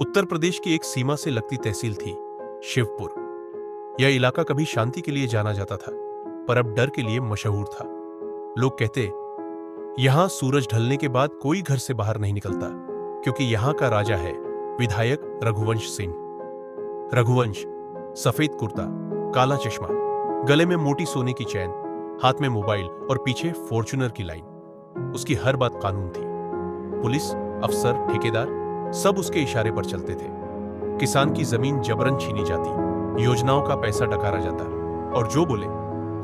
उत्तर प्रदेश की एक सीमा से लगती तहसील थी शिवपुर। यह इलाका कभी शांति के लिए जाना जाता था, पर अब डर के लिए मशहूर था। लोग कहते, यहां सूरज ढलने के बाद कोई घर से बाहर नहीं निकलता, क्योंकि यहां का राजा है विधायक रघुवंश सिंह। रघुवंश सफेद कुर्ता, काला चश्मा, गले में मोटी सोने की चैन, हाथ में मोबाइल और पीछे फॉर्च्यूनर की लाइन। उसकी हर बात कानून थी। पुलिस, अफसर, ठेकेदार सब उसके इशारे पर चलते थे। किसान की जमीन जबरन छीनी जाती, योजनाओं का पैसा डकारा जाता, और जो बोले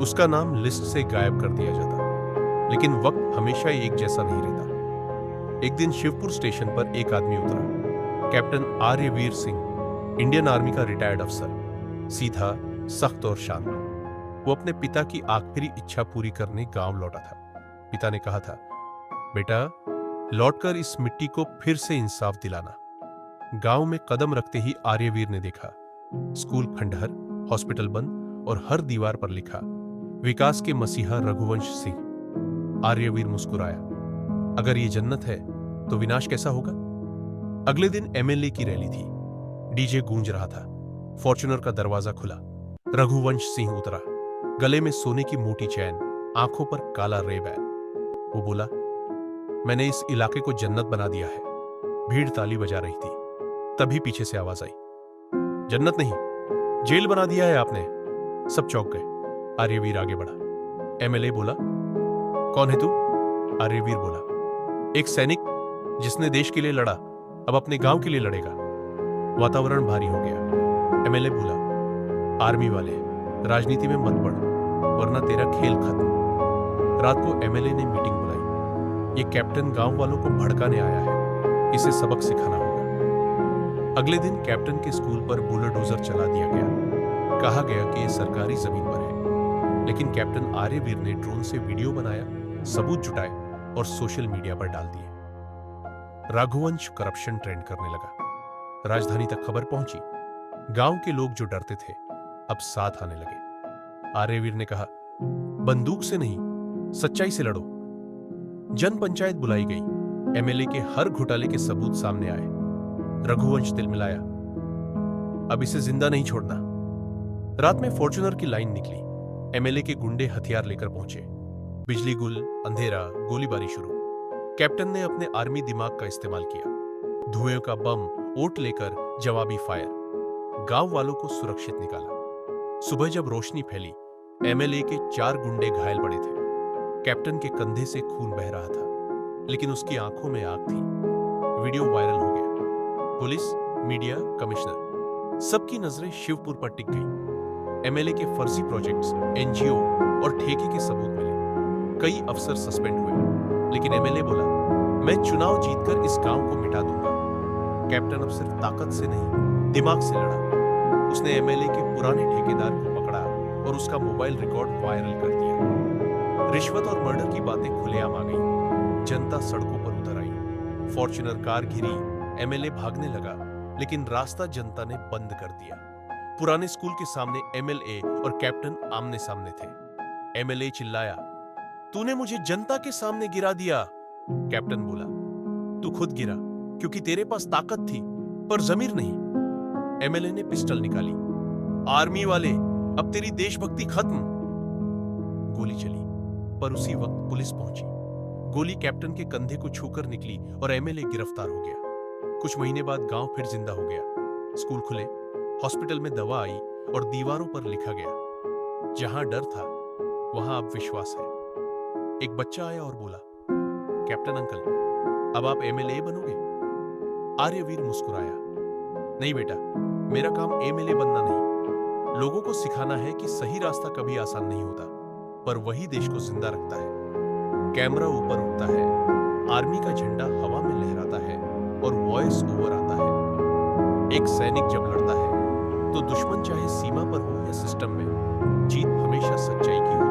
उसका नाम लिस्ट से गायब कर दिया जाता। लेकिन वक्त हमेशा एक जैसा नहीं रहता। एक दिन शिवपुर स्टेशन पर एक आदमी उतरा, captain Aryaveer Singh, Indian army का रिटायर्ड अफसर, सीधा, सख्त और शांत। वो अपने पिता की आखिरी इच्छा पूरी करने गांव लौटा था। पिता ने कहा था, बेटा, लौटकर इस मिट्टी को फिर से इंसाफ दिलाना। गांव में कदम रखते ही आर्यवीर ने देखा, स्कूल खंडहर, हॉस्पिटल बंद और हर दीवार पर लिखा, विकास के मसीहा रघुवंश सिंह। आर्यवीर मुस्कुराया। अगर ये जन्नत है तो विनाश कैसा होगा? अगले दिन एमएलए की रैली थी। डीजे गूंज रहा था। फॉर्च्यूनर का दरवाजा खुला। रघुवंश सिंह उतरा, गले में सोने की मोटी चैन, आंखों पर काला रेबैन। वो बोला, मैंने इस इलाके को जन्नत बना दिया है। भीड़ ताली बजा रही थी। तभी पीछे से आवाज आई, जन्नत नहीं, जेल बना दिया है आपने। सब चौंक गए। आर्यवीर आगे बढ़ा। एमएलए बोला, कौन है तू? आर्यवीर बोला, एक सैनिक जिसने देश के लिए लड़ा, अब अपने गांव के लिए लड़ेगा। वातावरण भारी हो गया। एमएलए बोला, आर्मी वाले, राजनीति में मत पड़, वरना तेरा खेल खत्म। रात को एमएलए ने मीटिंग बुलाई। ये कैप्टन गांव वालों को भड़काने आया है, इसे सबक सिखाना होगा। अगले दिन कैप्टन के स्कूल पर बुलडोजर चला दिया गया। कहा गया कि यह सरकारी जमीन पर है, लेकिन कैप्टन आर्यवीर ने ड्रोन से वीडियो बनाया, सबूत जुटाए और सोशल मीडिया पर डाल दिए। रघुवंश करप्शन ट्रेंड करने लगा। राजधानी तक खबर पहुंची। गांव के लोग जो डरते थे, अब साथ आने लगे। आर्यवीर ने कहा, बंदूक से नहीं, सच्चाई से लड़ो। जन पंचायत बुलाई गई। एमएलए के हर घोटाले के सबूत सामने आए। रघुवंश तिलमिलाया, अब इसे जिंदा नहीं छोड़ना। रात में फॉर्च्यूनर की लाइन निकली। एमएलए के गुंडे हथियार लेकर पहुंचे। बिजली गुल, अंधेरा, गोलीबारी शुरू। कैप्टन ने अपने आर्मी दिमाग का इस्तेमाल किया। धुएं का बम, ओट लेकर जवाबी फायर। गांव वालों को सुरक्षित निकाला। सुबह जब रोशनी फैली, एमएलए के 4 गुंडे घायल पड़े थे। कैप्टन के कंधे से खून बह रहा था, लेकिन उसकी आंखों में आग थी। वीडियो वायरल हो गया। पुलिस, मीडिया, कमिश्नर, सबकी नजरें शिवपुर पर टिक गई। एमएलए के फर्जी प्रोजेक्ट्स, एनजीओ और ठेके के सबूत मिले। कई अफसर सस्पेंड हुए, लेकिन एमएलए बोला, मैं चुनाव जीतकर इस गांव को मिटा दूंगा। कैप्टन अब सिर्फ ताकत से नहीं, दिमाग से लड़ा। उसने एमएलए के पुराने ठेकेदार को पकड़ा और उसका मोबाइल रिकॉर्ड वायरल कर दिया। रिश्वत और मर्डर की बातें खुलेआम आ गई। जनता सड़कों पर उतर आई। फॉर्च्यूनर कार घिरी। एमएलए भागने लगा, लेकिन रास्ता जनता ने बंद कर दिया। पुराने स्कूल के सामने एमएलए और कैप्टन आमने सामने थे। एमएलए चिल्लाया, तूने मुझे जनता के सामने गिरा दिया। कैप्टन बोला, तू खुद गिरा, क्योंकि तेरे पास ताकत थी, पर जमीर नहीं। एमएलए ने पिस्टल निकाली। आर्मी वाले, अब तेरी देशभक्ति खत्म। गोली चली, पर उसी वक्त पुलिस पहुंची। गोली कैप्टन के कंधे को छूकर निकली और एमएलए गिरफ्तार हो गया। कुछ महीने बाद गांव फिर जिंदा हो गया। स्कूल खुले, हॉस्पिटल में दवा आई और दीवारों पर लिखा गया, जहां डर था वहां अब विश्वास है। एक बच्चा आया और बोला, कैप्टन अंकल, अब आप एमएलए बनोगे? आर्यवीर मुस्कुराया, नहीं बेटा, मेरा काम एमएलए बनना नहीं, लोगों को सिखाना है कि सही रास्ता कभी आसान नहीं होता, पर वही देश को जिंदा रखता है। कैमरा ऊपर उठता है, आर्मी का झंडा हवा में लहराता है और वॉइस ओवर आता है। एक सैनिक जब लड़ता है, तो दुश्मन चाहे सीमा पर हो या सिस्टम में, जीत हमेशा सच्चाई की होती है।